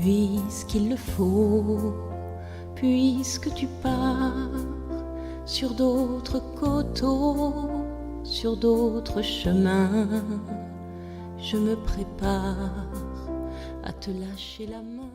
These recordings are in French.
puisqu'il le faut, puisque tu pars sur d'autres coteaux, sur d'autres chemins, je me prépare à te lâcher la main.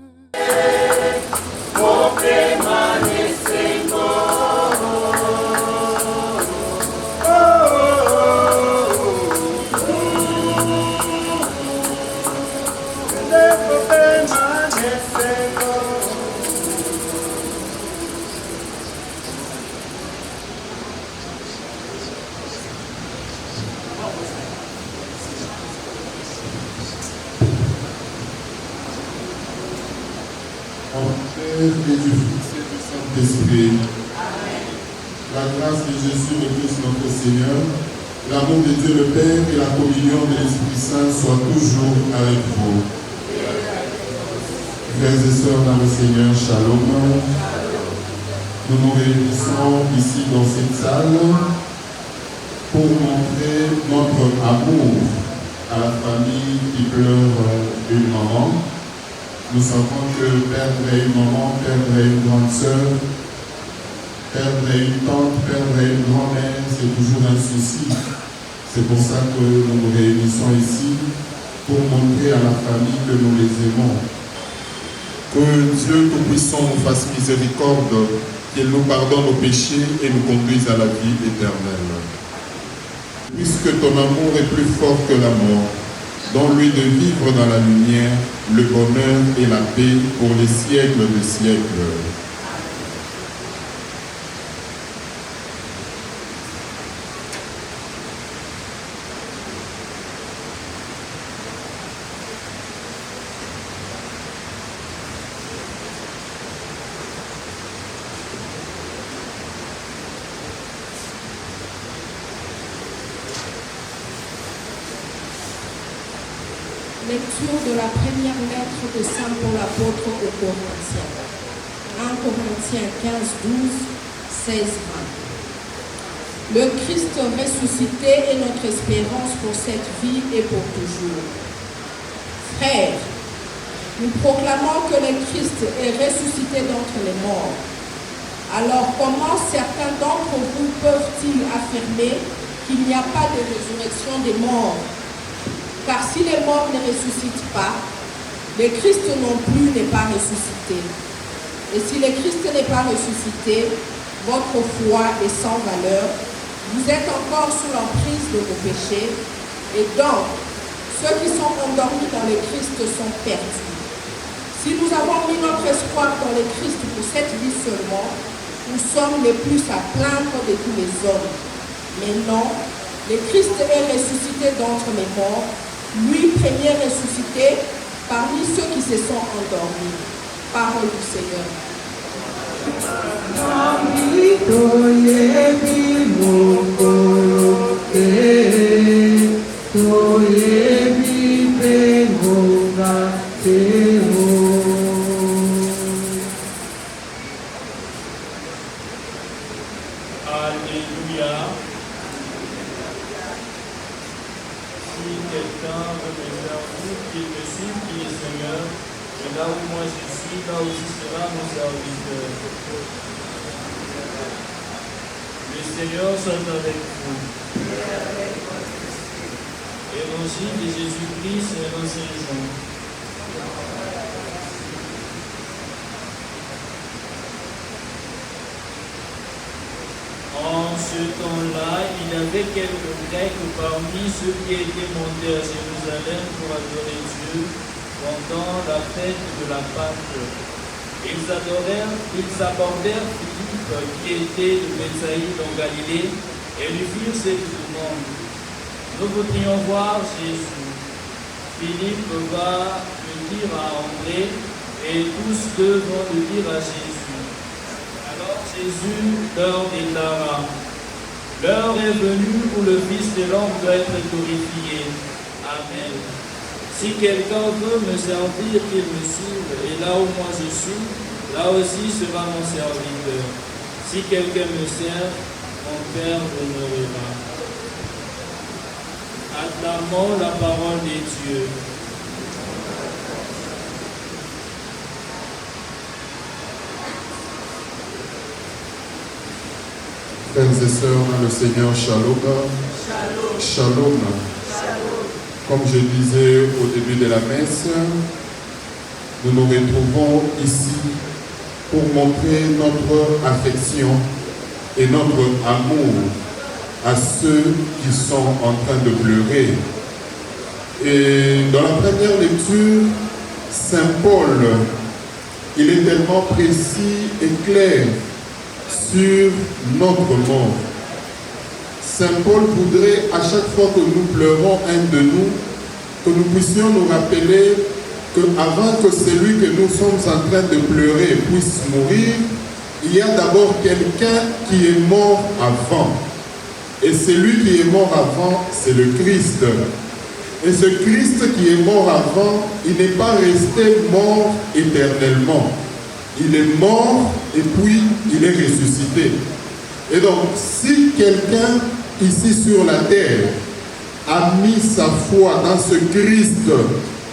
Et du Fils et du Saint-Esprit. La grâce de Jésus, le Christ notre Seigneur, l'amour de Dieu le Père et la communion de l'Esprit Saint soient toujours avec vous. Frères et sœurs dans le Seigneur, shalom. Nous nous réunissons ici dans cette salle pour montrer notre amour à la famille qui pleure une maman. Nous savons que perdre une maman, perdre une grande sœur, perdre une tante, perdre une grand-mère, c'est toujours un souci. C'est pour ça que nous nous réunissons ici, pour montrer à la famille que nous les aimons. Que Dieu Tout-Puissant nous fasse miséricorde, qu'il nous pardonne nos péchés et nous conduise à la vie éternelle. Puisque ton amour est plus fort que la mort, donne-lui de vivre dans la lumière, le bonheur et la paix pour les siècles des siècles. Lecture de la première lettre de Saint Paul apôtre aux Corinthiens. 1 Corinthiens 15, 12, 16, 20. Le Christ ressuscité est notre espérance pour cette vie et pour toujours. Frères, nous proclamons que le Christ est ressuscité d'entre les morts. Alors comment certains d'entre vous peuvent-ils affirmer qu'il n'y a pas de résurrection des morts? Car si les morts ne ressuscitent pas, le Christ non plus n'est pas ressuscité. Et si le Christ n'est pas ressuscité, votre foi est sans valeur. Vous êtes encore sous l'emprise de vos péchés. Et donc, ceux qui sont endormis dans le Christ sont perdus. Si nous avons mis notre espoir dans le Christ pour cette vie seulement, nous sommes les plus à plaindre de tous les hommes. Mais non, le Christ est ressuscité d'entre les morts, lui premier ressuscité parmi ceux qui se sont endormis. Parole du Seigneur. Alléluia. Si quelqu'un veut me faire vous qu'il me suive, qui est Seigneur, et là où moi je suis, là aussi sera mon serviteur. Le Seigneur soit avec vous. Évangile de Jésus-Christ selon Saint Jean. En ce temps-là, il y avait quelques Grecs parmi ceux qui étaient montés à Jérusalem pour adorer Dieu pendant la fête de la Pâque. Ils abordèrent Philippe, qui était de Bethsaïde en Galilée, et lui firent cette demande. Nous voudrions voir Jésus. Philippe va le dire à André, et tous deux vont le dire à Jésus. Alors Jésus leur déclara: l'heure est venue où le Fils de l'homme doit être glorifié. Amen. Si quelqu'un veut me servir, qu'il me suive, et là où moi je suis, là aussi sera mon serviteur. Si quelqu'un me sert, mon Père demeurera. Acclamons la parole de Dieu. Frères et sœurs, dans le Seigneur, shalom. Shalom. Comme je disais au début de la messe, nous nous retrouvons ici pour montrer notre affection et notre amour à ceux qui sont en train de pleurer. Et dans la première lecture, Saint Paul, il est tellement précis et clair sur notre mort. Saint Paul voudrait à chaque fois que nous pleurons un de nous, que nous puissions nous rappeler qu'avant que celui que nous sommes en train de pleurer puisse mourir, il y a d'abord quelqu'un qui est mort avant. Et celui qui est mort avant, c'est le Christ. Et ce Christ qui est mort avant, il n'est pas resté mort éternellement. Il est mort et puis il est ressuscité. Et donc, si quelqu'un ici sur la terre a mis sa foi dans ce Christ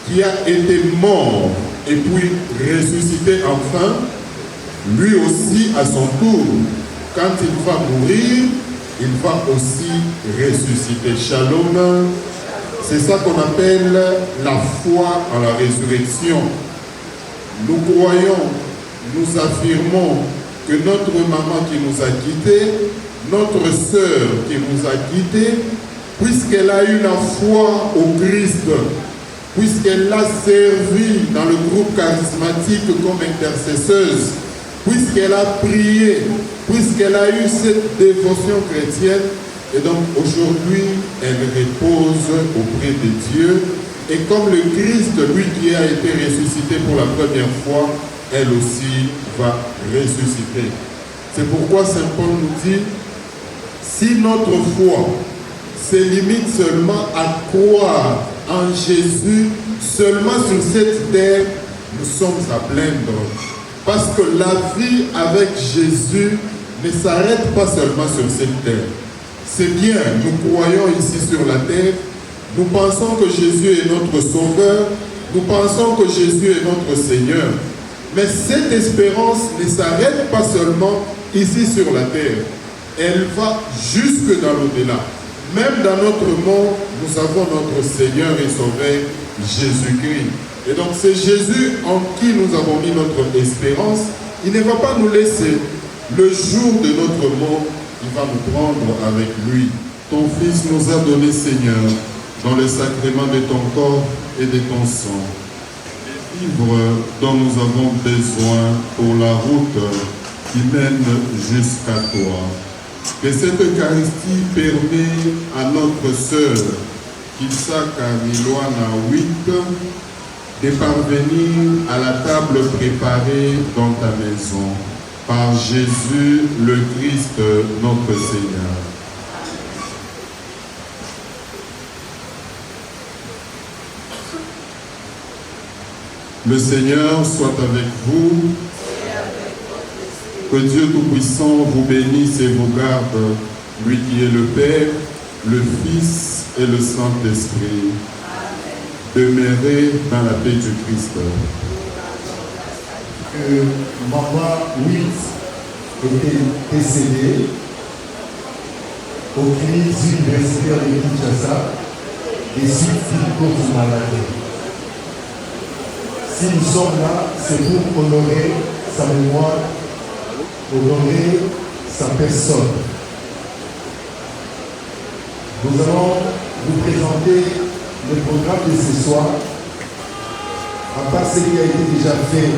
qui a été mort et puis ressuscité enfin, lui aussi à son tour, quand il va mourir, il va aussi ressusciter. Shalom. C'est ça qu'on appelle la foi en la résurrection. Nous croyons, nous affirmons que notre maman qui nous a quittés, notre sœur qui nous a quittés, puisqu'elle a eu la foi au Christ, puisqu'elle l'a servi dans le groupe charismatique comme intercesseuse, puisqu'elle a prié, puisqu'elle a eu cette dévotion chrétienne, et donc aujourd'hui, elle repose auprès de Dieu. Et comme le Christ, lui qui a été ressuscité pour la première fois, elle aussi va ressusciter. C'est pourquoi Saint Paul nous dit, si notre foi se limite seulement à croire en Jésus, seulement sur cette terre, nous sommes à plaindre. Parce que la vie avec Jésus ne s'arrête pas seulement sur cette terre. C'est bien, nous croyons ici sur la terre, nous pensons que Jésus est notre Sauveur, nous pensons que Jésus est notre Seigneur. Mais cette espérance ne s'arrête pas seulement ici sur la terre, elle va jusque dans l'au-delà. Même dans notre mort, nous avons notre Seigneur et Sauveur, Jésus-Christ. Et donc c'est Jésus en qui nous avons mis notre espérance. Il ne va pas nous laisser. Le jour de notre mort, il va nous prendre avec lui. Ton Fils nous a donné, Seigneur, dans le sacrement de ton corps et de ton sang, les livres dont nous avons besoin pour la route qui mène jusqu'à toi. Que cette Eucharistie permet à notre sœur Kisaka Milwana 8 de parvenir à la table préparée dans ta maison par Jésus le Christ notre Seigneur. Le Seigneur soit avec vous. Que Dieu Tout-Puissant vous bénisse et vous garde, lui qui est le Père, le Fils et le Saint-Esprit. Demeurez dans la paix du Christ. Que Maman 8 était décédée au clinique universitaire de Kinshasa des suites d'une courte maladie. Si nous sommes là, c'est pour honorer sa mémoire, honorer sa personne. Nous allons vous présenter le programme de ce soir. À part ce qui a été déjà fait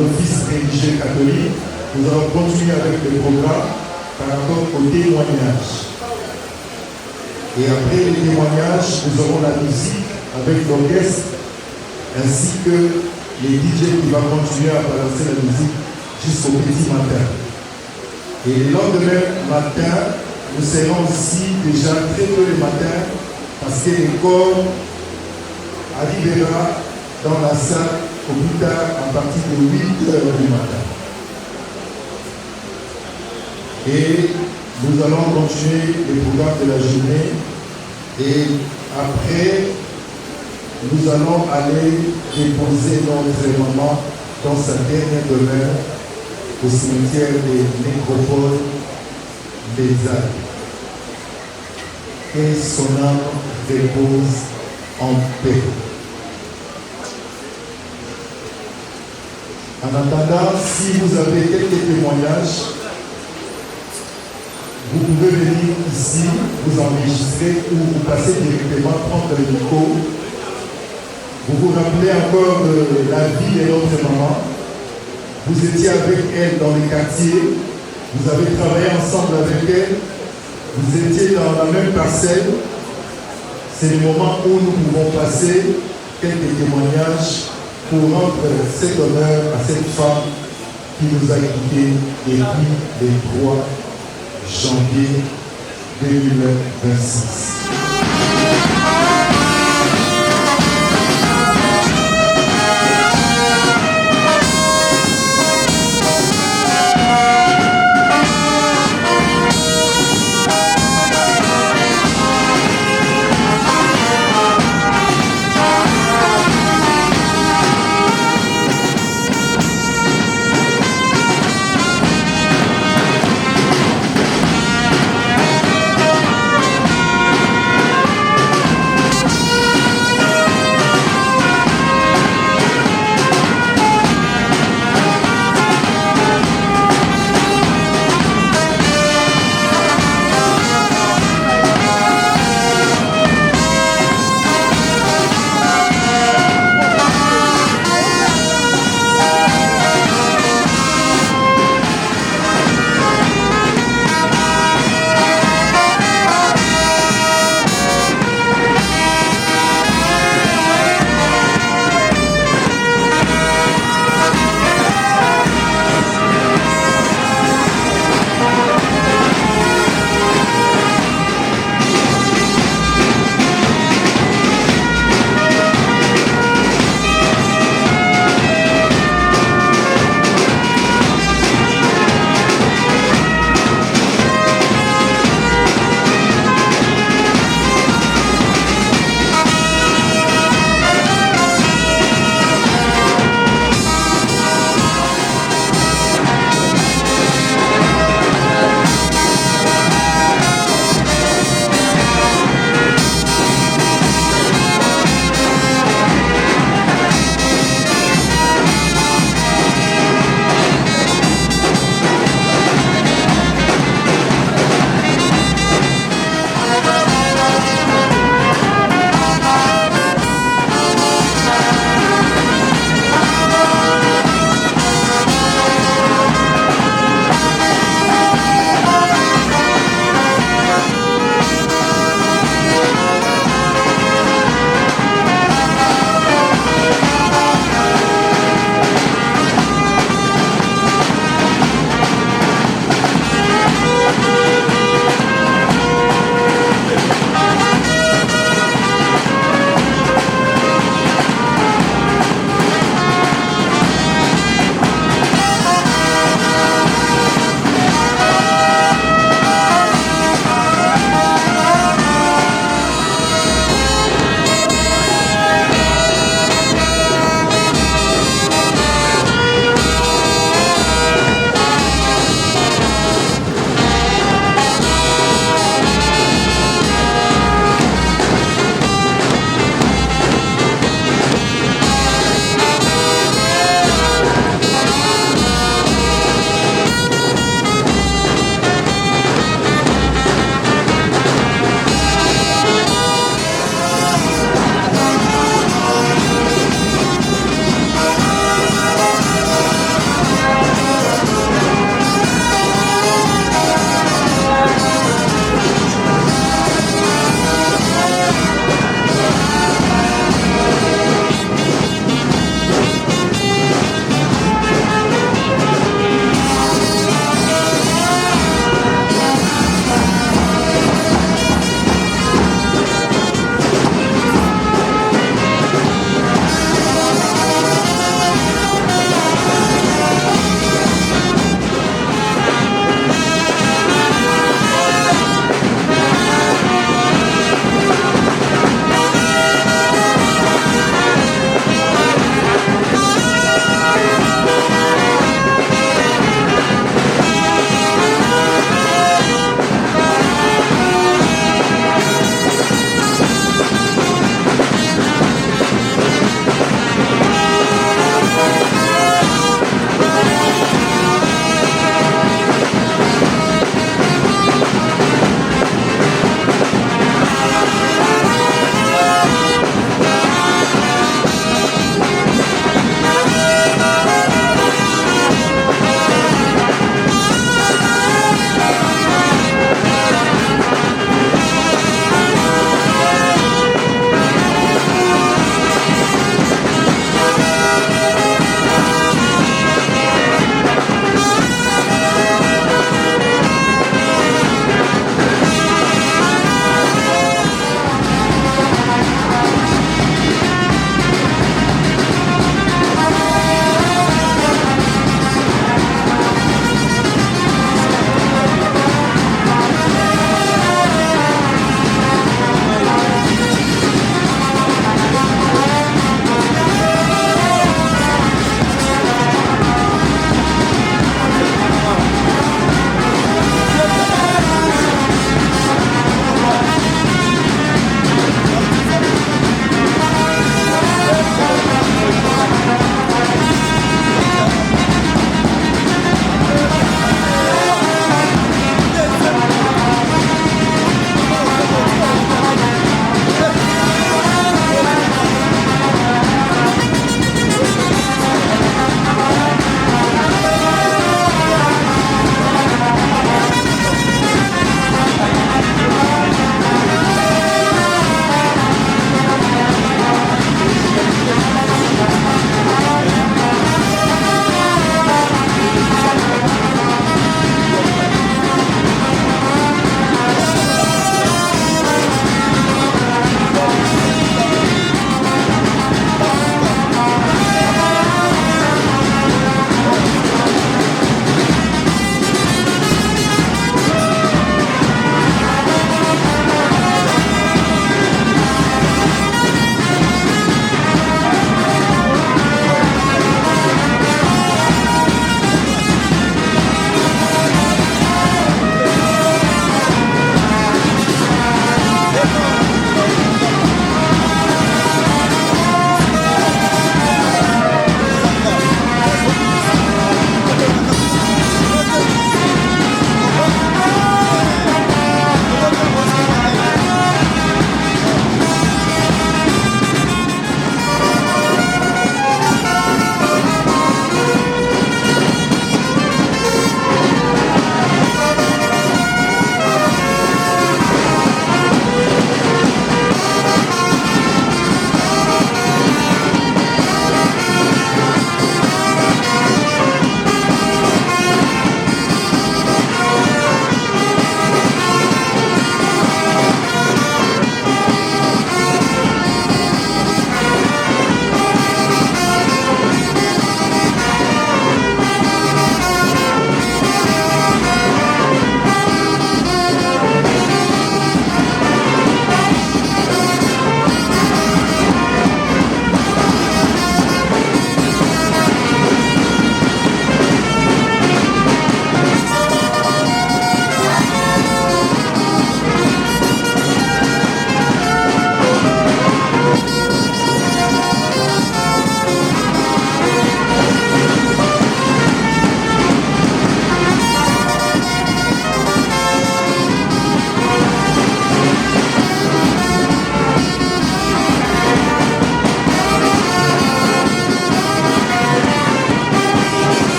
l'office religieux catholique, nous allons continuer avec le programme par rapport au témoignage. Et après les témoignages, nous aurons la musique avec l'orchestre ainsi que les DJ qui vont continuer à balancer la musique jusqu'au petit matin. Et le lendemain matin, nous serons ici déjà très tôt le matin parce que le corps arrivera dans la salle au plus tard à partir de 8 h du matin. Et nous allons continuer le programme de la journée et après nous allons aller déposer notre maman dans sa dernière demeure au cimetière des nécropoles Bézal. Que son âme repose en paix. En attendant, si vous avez quelques témoignages, vous pouvez venir ici, vous enregistrer ou vous passer directement prendre le micro. Vous vous rappelez encore de la vie de notre maman. Vous étiez avec elle dans les quartiers. Vous avez travaillé ensemble avec elle. Vous étiez dans la même parcelle. C'est le moment où nous pouvons passer quelques témoignages pour rendre cet honneur à cette femme qui nous a quittés depuis le 3 janvier 2026.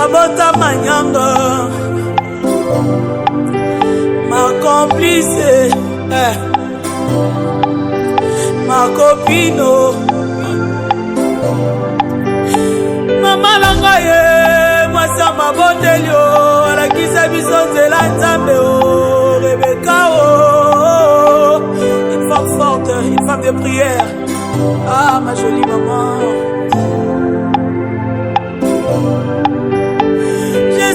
Abota manyanga ma complice ma copine mama nanga ye mwasa mabondelio alakisa biso nzela nzambe Rebecca une femme forte, une femme de prière. Ah ma jolie maman, je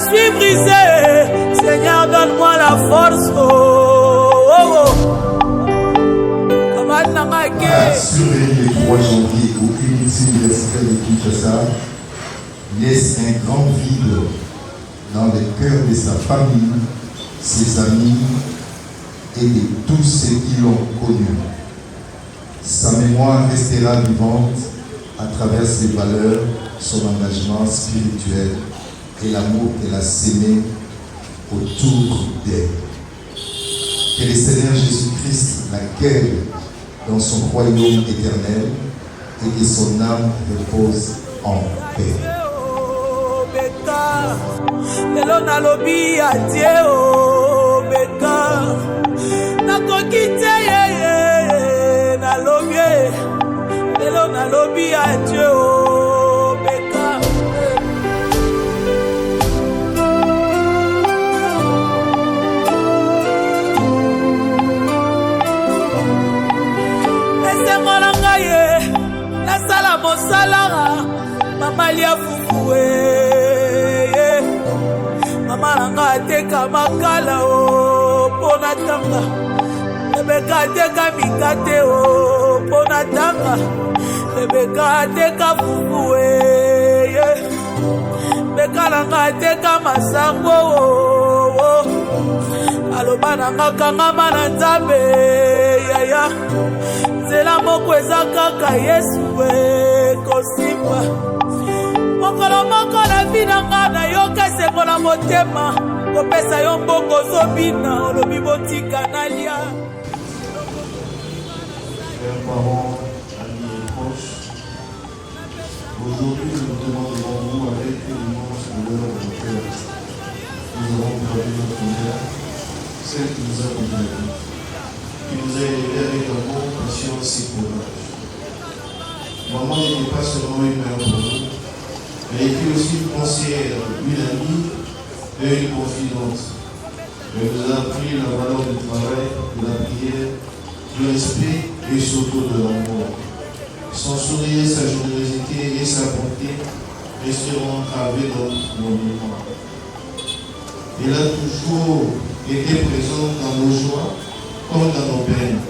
suis brisé, Seigneur donne-moi la force. Assuré le 3 janvier au Unity universitaire de Kinshasa laisse un grand vide dans le cœur de sa famille, ses amis et de tous ceux qui l'ont connu. Sa mémoire restera vivante à travers ses valeurs, son engagement spirituel et l'amour qu'elle a sémé autour d'elle. Que le Seigneur Jésus-Christ l'accueille dans son royaume éternel et que son âme repose en paix. Lelo nalobi atie o beka nakoki te nalobi lelo nalobi atie o beka esengola ngai nasala mosalara mama lia fufue mama nanga ateka makala o pona tanga Rebecca ateka mikate o pona tanga Rebecca ateka fufue Rebecca nanga ateka masango o aloba nanga kangama na nzambe yaya nzela moko eza kaka Yesu kosimba mokolo moko na vi na nga nayoka esengo na motema kopesa yo mbongo ozobina olobi botika nalia. Chers parents, amis et proches, aujourd'hui nous nous tenons devant vous avec une immense douleur dans le cœur. Nous avons perdu notre mère, celle qui nous a donné la vie, qui nous a élevés avec amour, patience et courage. Maman n'était pas seulement une mère pour nous, elle était aussi une conseillère, une amie et une confidente. Elle nous a appris la valeur du travail, de la prière, du respect et surtout de l'amour. Son sourire, sa générosité et sa bonté resteront gravés dans nos mémoires. Elle a toujours été présente dans nos joies comme dans nos peines.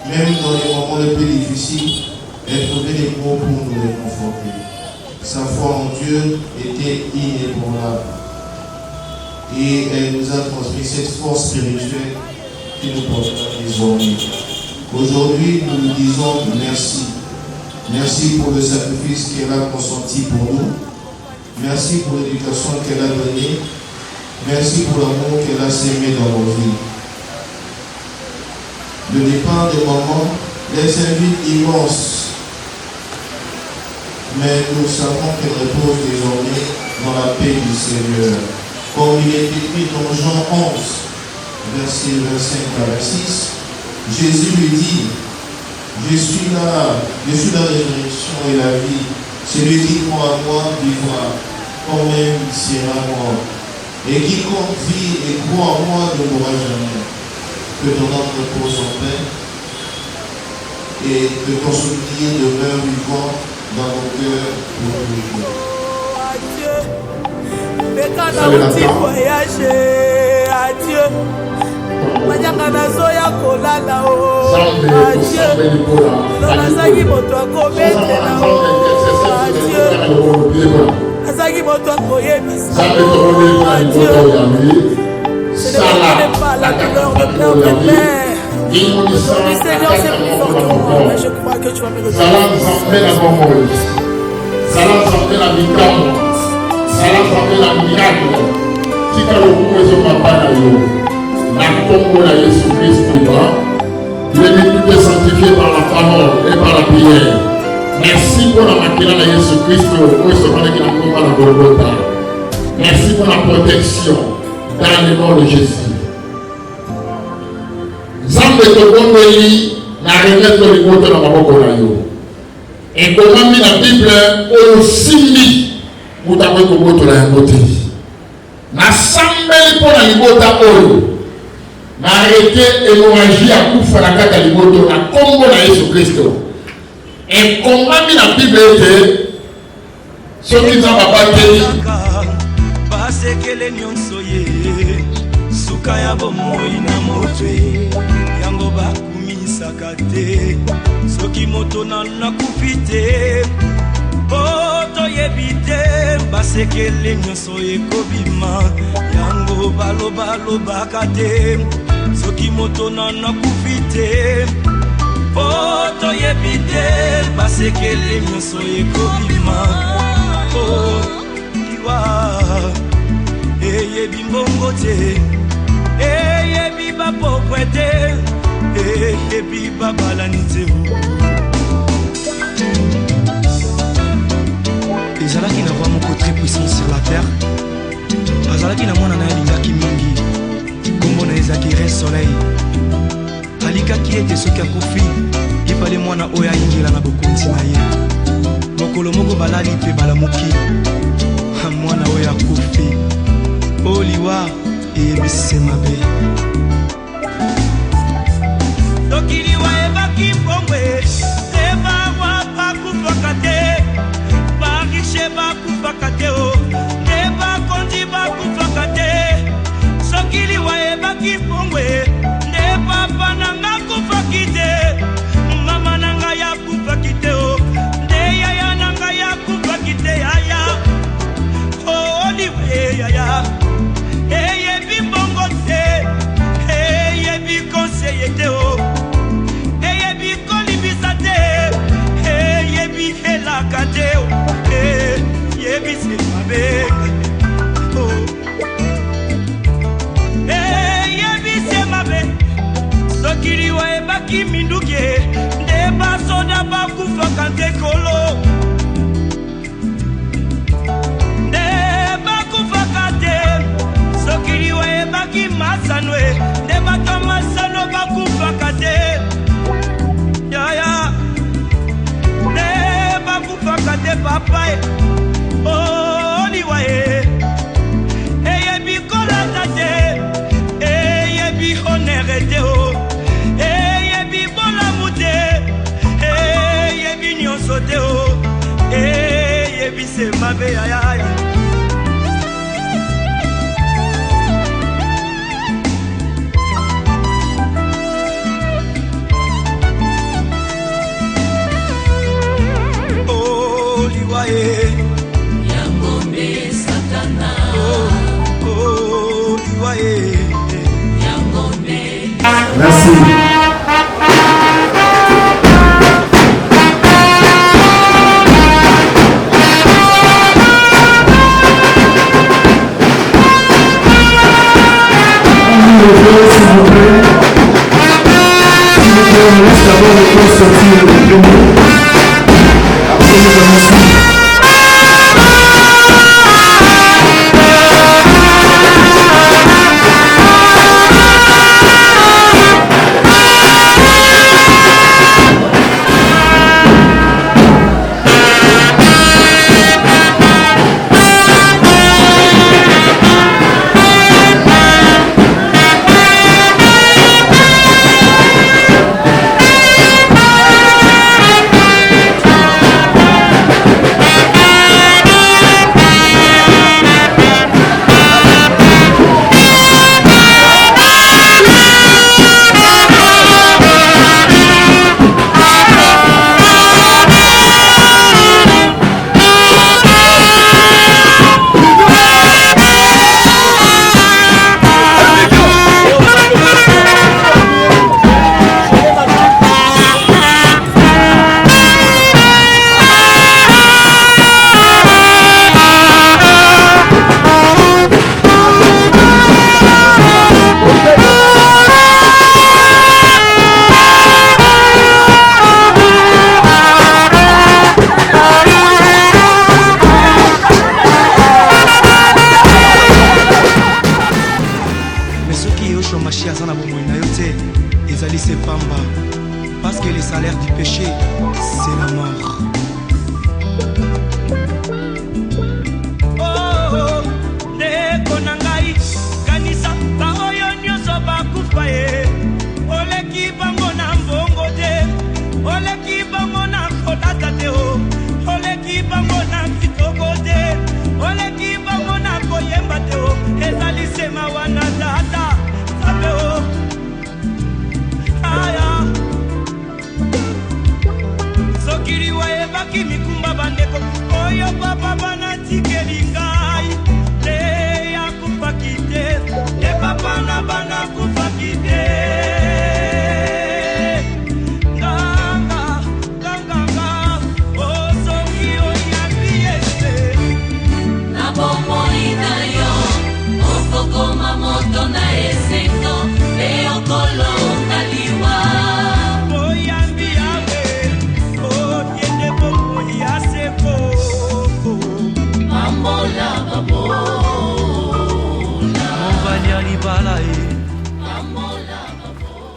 Même dans les moments les plus difficiles, elle trouvait les mots pour nous réconforter. Sa foi en Dieu était inébranlable. Et elle nous a transmis cette force spirituelle qui nous portera désormais. Aujourd'hui, nous lui disons merci. Merci pour le sacrifice qu'elle a consenti pour nous. Merci pour l'éducation qu'elle a donnée. Merci pour l'amour qu'elle a sémé dans nos vies. Le départ de maman laisse un vide immense. Mais nous savons qu'elle repose désormais dans la paix du Seigneur. Comme il est écrit dans Jean 11, versets 25 à 26, Jésus lui dit, je suis la résurrection et la vie. Celui qui croit à moi vivra, quand même il sera mort. Et quiconque vit et croit en moi ne mourra jamais. Que ton âme repose en paix et que ton souvenir demeure vivant dans nos cœurs pour toujours. Adieu, adieu. Manyaka nazoya kolala o. Adieu. Nazaki moto akobetela o. Adieu. Nazaki moto akoyebisa o. Adieu. Ce n'est pas la douleur de perdre des mères. Aujourd'hui, Seigneur, c'est plus fort que moi, mais je crois que tu vas me le donner. Il est venu te sanctifier par la parole et par la prière. Merci pour la makila de Jésus-Christ. Merci pour la protection dans le nom de Jésus. Zambe tokondeli na remettre le moto na maboko na yo. Et comment mi la Bible osimbi mutakoy ko moto la yango te. Na sambeli pour la libota oyo. Na arrêté hémorragie à kufa na kata liboto na kombo na Yesu Kristo. Et comment mi la Bible était ce qui nous a battu. Basekele nyonso ye suka ya bomoi na motwe yango bakumisaka te soki moto na kufi te poto yebi te basekele nyonso ye kobima yango balobaka te soki moto na kufi te poto yebi te basekele nyonso ye kobima Eye bimbongo te, eye biba poprete, eye biba balanite. Ezalaki na voix moko très puissant sur la terre. Azalaki na mwana na lingaki mingi. Kombo na ezaki re soleil. Alikaki ete soki akufi, ifale mwana oyo ayingela na bokonzi na ye. Mokolo moko balali pe balamuki. Mwana oyo akufi oliwa eyebisi mabe tokiliwa ebaki mbongwe ebawa bakufaka te barishe bakufaka te o nde bakonzi bakufaka te sokiliwa ebaki mbongwe nde papa nanga kufaki te mama nanga yakufaki te o nde yaya nanga yakufaki te yaya yaya eye bimbongo te eye bikonseye te o eye bikolibisa te eye bihelaka te o eye bisemabe eye bisemabe sokiliwa ebaki minduke nde basoda bakufaka te kolo sokiliwa ebaki masanwe nde bato masano bakufaka te yaya nde bakufaka te papa oliwa eyebi kolata te eyebi honere te o eyebi bolamu te eyebi nyonso te o eyebi semabe yaya. Yangombe Satana Yangombe. Merci. S'il vous plaît, on laisse d'abord le corps sortir le premier. Après nous allons suivre. péché, c'est la mort. Oh, ndeko na ngai kanisa ka oyo nyonso bakufa ye oleki bango na mbongo te oleki bango na kolata te oleki bango na kitoko te oleki bango na koyemba te ezali sema wana tata sape aya sokili wayebaki mikumba bandeko oyo papa banatikeli ngai te yakufaki te te papa na banakufaki te nganga osoki oyambi ese na bomoi na yo okokoma moto na esengo mpe okolonga liwa oyambi yawe otiende bomoi ya seko mambola babola Monvalia libala e mambola babola.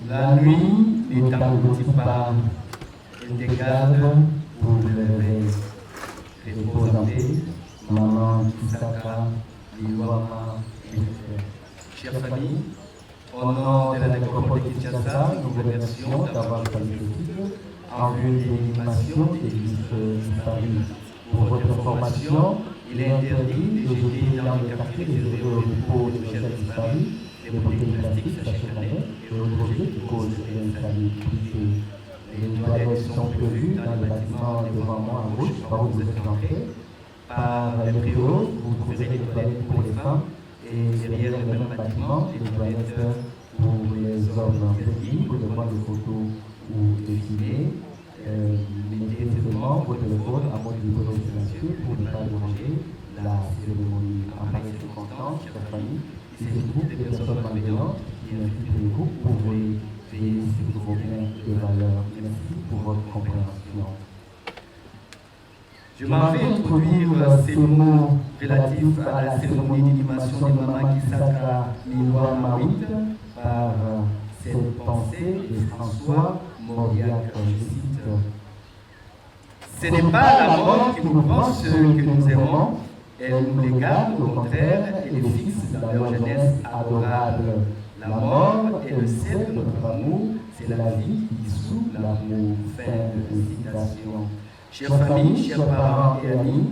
La nuit ne t'engloutit pas, elle te garde pour le réveil. Repose en paix, maman Kisaka, Liwama, chère famille, au nom de la nécropole de Kinshasa, nous vous remercions d'avoir choisi l'équipe en vue de l'animation de l'église Paris. Pour votre information, il est interdit de jeter dans les quartiers réservés au repos de chers disparus des bouteilles plastiques chaque année et autres objets qui causent des incendies privés. Les toilettes sont prévues dans le bâtiment devant moi à gauche, par où vous êtes entrés. Par le préau, vous trouverez des toilettes pour les femmes et derrière le même bâtiment, des toilettes pour les hommes. Vous êtes libre de prendre des photos ou de filmer. Mettez seulement votre téléphone à mode libre et silencieux pour ne pas déranger la cérémonie. En pareille circonstance, chère famille, si se trouve des personnes malveillantes qui infiltrent vous, vous pouvez veiller sur vos biens de valeur. Merci pour votre compréhension. Je m'en vais introduire ces mots relatifs à la cérémonie d'inhumation de Maman Kisaka Milwa Mawit par cette pensée de François Mauriac. Je cite: ce n'est pas la mort qui nous prend ceux que nous aimons, elle nous les garde, au contraire, et les fixe dans leur jeunesse adorable. La mort est le sel de notre amour, c'est la vie qui dissout l'amour. Fin de citation. Chers familles, chers parents et amis,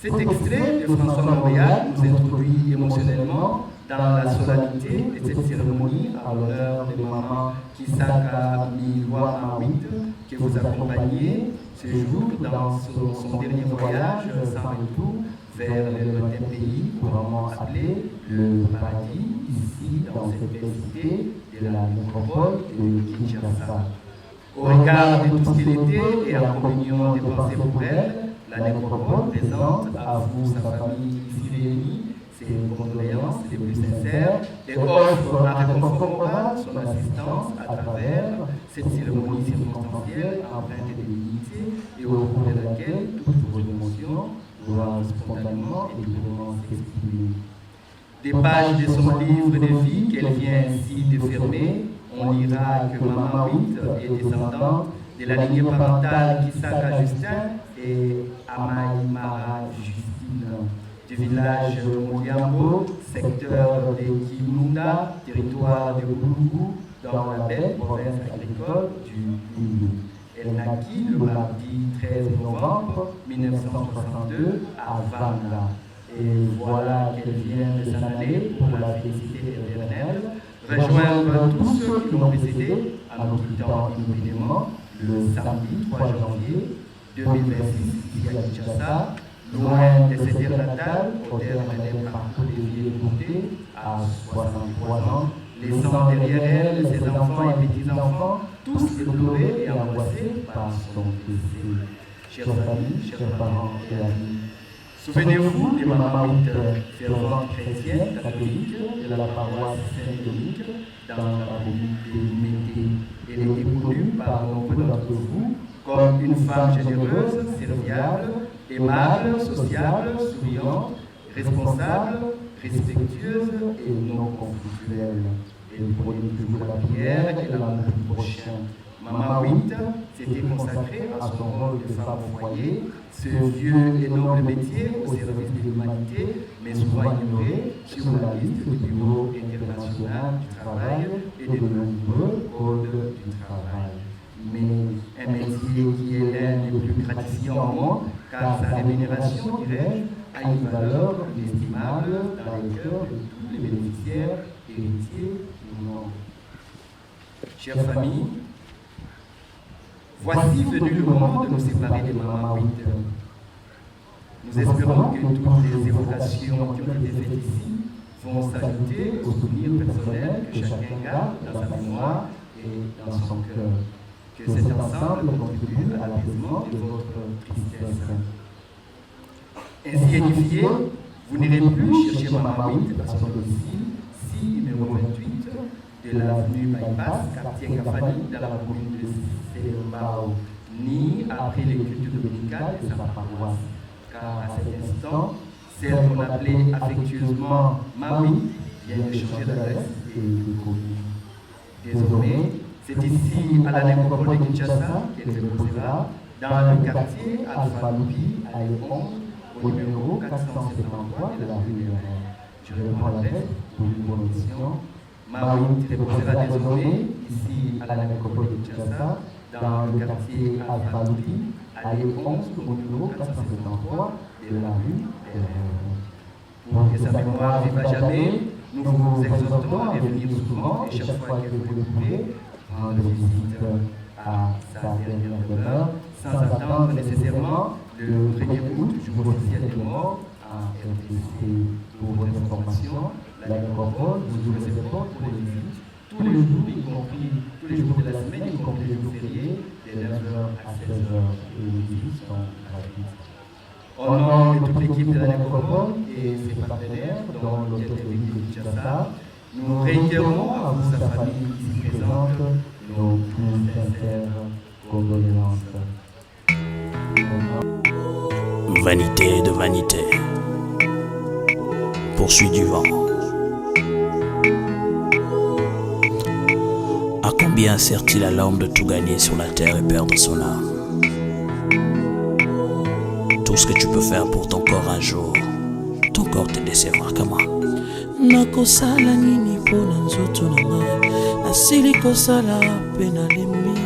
cet extrait de François Mauriac nous introduit émotionnellement dans la solennité de cette cérémonie à l'honneur de Maman Kisaka Milwa Mawit, que vous accompagnez ce jour dans son dernier voyage sans retour vers le lointain pays couramment appelé le paradis, ici dans cette belle cité de la métropole de Kinshasa. Au regard de tout ce qu'elle était et en communion des pensées pour elle, la nécropole présente à vous, sa famille ici réunie, ses condoléances les plus sincères et offre un réconfort moral son assistance à travers cette cérémonie circonstancielle empreinte de dignité et au cours de laquelle toutes vos émotions doivent spontanément et librement s'exprimer. Des pages de son livre de vie qu'elle vient ainsi de fermer, on lira que Maman Wit est descendante de la lignée parentale Kisaka Justin et Amaïmara Justine, du village Modiambo, secteur de Kimunda, territoire de Boulou, dans la belle province agricole du Boulou. Elle naquit le mardi 13 novembre 1962 à Vanga. Et voilà qu'elle vient de s'en aller pour la félicité éternelle, rejoindre tous ceux qui l'ont précédé en nous quittant inopinément le samedi 3 janvier 2026 ici à Kinshasa, loin de ses terres natales, au terme d'un parcours de vie écourté à 63 ans, laissant derrière elle ses enfants et petits-enfants, tous éplorés et angoissés par son décès. Chers amis, chers parents et amis, souvenez-vous de Maman Wit, fervente chrétienne catholique de la paroisse Saint-Dominique dans la commune de Mété. Elle était connue par nombre d'entre vous comme une femme généreuse, serviable, aimable, sociable, souriante, responsable, respectueuse et non conflictuelle. Elle prenait toujours la prière et l'amour du prochain. Maman Witt s'était consacrée à son rôle de femme au foyer, ce vieux et noble métier au service de l'humanité, mais souvent ignoré sur la liste du Bureau international du travail et de nombreux codes du travail. Mais un métier qui est l'un des plus gratifiants au monde, car sa rémunération, dirais-je, a une valeur inestimable dans les cœurs de tous les bénéficiaires, héritiers ou non. Chère famille, voici venu le moment de nous séparer de Maman Witt. Nous espérons que toutes les évocations qui ont été faites ici vont s'ajouter aux souvenirs personnels que chacun garde dans sa mémoire et dans son cœur. Que cet ensemble contribue à l'apaisement de votre tristesse. Ainsi édifié, vous n'irez plus chercher Maman Witt à son domicile, 6 numéro 28 de l'avenue Bypass, quartier Cafani, dans la commune de Sembao, ni après les cultures dominicales de sa paroisse. Car à cet instant, celle qu'on appelait affectueusement Mamie vient de changer d'adresse et de commune. Désormais, c'est ici, à la nécropole de Kinshasa, qu'elle se posera, dans le quartier Alpha Louis, à Léon, au numéro 473 de la rue Léonard. Je reprends l'adresse pour une bonne mission. Maman Witt se posera désormais, ici, à la nécropole de Kinshasa, dans le quartier Alpha Louis, à Léon, au numéro 473 de la rue Léonard. Pour que sa mémoire vive à jamais, nous vous exhortons à venir souvent et chaque fois que vous le pouvez, rendre visite à sa dernière demeure, sans attendre nécessairement le 1er août, jour officiel de mort, à RTC. Pour votre information, la nécropole vous ouvre ses portes pour les visites tous les jours, y compris tous les jours de la semaine, y compris les jours fériés, de 9h à 16h, et les visites sont gratuites. Au nom de toute l'équipe de la nécropole et ses partenaires, dont l'hôtel de ville de Kinshasa, nous réitérons à vous, sa famille ici présente, nos plus sincères condoléances. Vanité de vanité, poursuit du vent. À combien sert-il à l'homme de tout gagner sur la terre et perdre son âme? Tout ce que tu peux faire pour ton corps un jour, ton corps te décevra comme moi. Nakosala nini pona nzoto na ngai nasili kosala pe nalembi.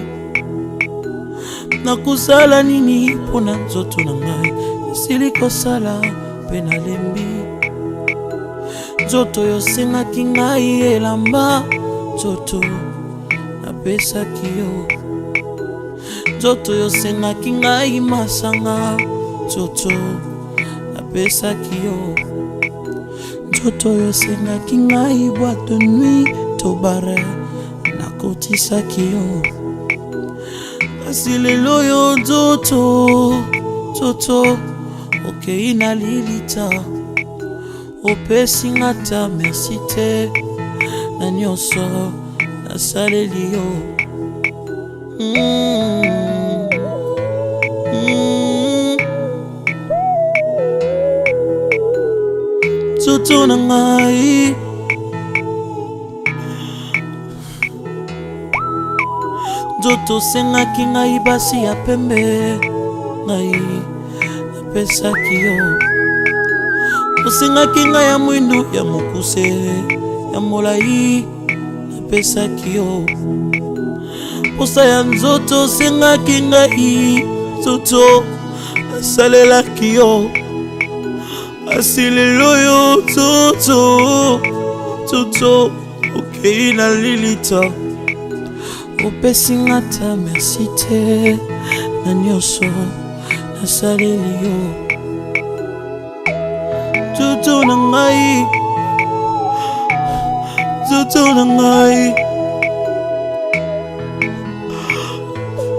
Nakosala nini pona nzoto na ngai nasili kosala pe nalembi. Nzoto yosengaki ngai elamba, nzoto napesaki yo. Nzoto yosengaki ngai masanga, nzoto napesaki yo. Nzoto yosengaki ngai boîte de nuit to bare, nakotisaki yo. Kasi lelo yo nzoto, nzoto okei na lilita, opesi nga ta merci te na nyonso nasaleli yo. Nzoto na ngai, nzoto sengaki ngai basi ya pembe, ngai napesaki yo. Osengaki ngai ya mwindu ya mokuse ya molai, napesaki yo. Posa ya nzoto sengaki ngai, nzoto nasalelaki yo. Asi lelo yo nzoto, nzoto okei na lilita, opesi nga ta merci te na nyonso nasaleli yo. Nzoto na ngai, nzoto na ngai,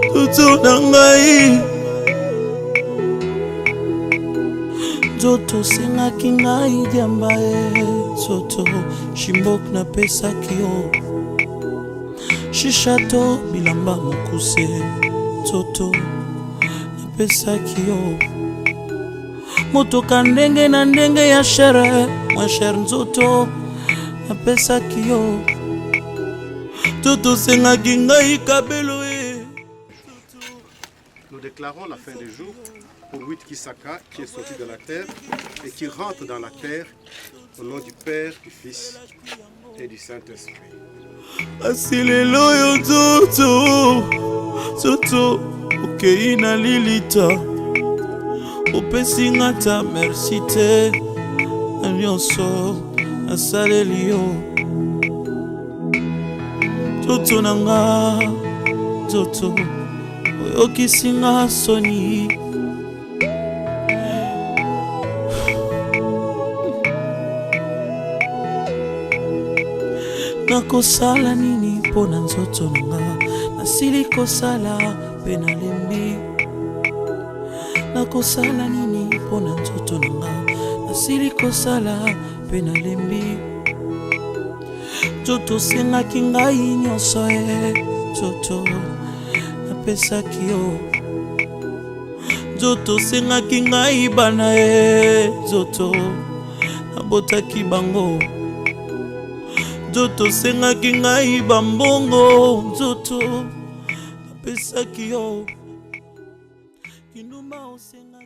nzoto na ngai. Nzoto sengaki ngai diamba e, nzoto shimbok napesaki yo. Shishato bilamba mokuse, nzoto napesaki yo. Motoka ndenge na ndenge ya shere, mwa shere nzoto napesaki yo. Toto sengaki ngai kabelo e. Nous déclarons la fin des jours pour Wit Kisaka qui est sorti de la terre et qui rentre dans la terre au nom du Père, du Fils et du Saint-Esprit. Asilelo yo Toto okei na lilita opesi ngata merci te na nyonso asaleli yo Toto nanga Toto oyokisi nga soni nakosala nini mpo na nzoto nanga nasili kosala mpe nalembi nakosala nini mpo na nzoto nanga nasili kosala mpe nalembi Toto sengaki ngai nyonso e Toto napesaki yo Toto sengaki ngai bana e Toto nabotaki bango Toto sengaki ngai bambongo Toto napesaki yo Kinduma osenga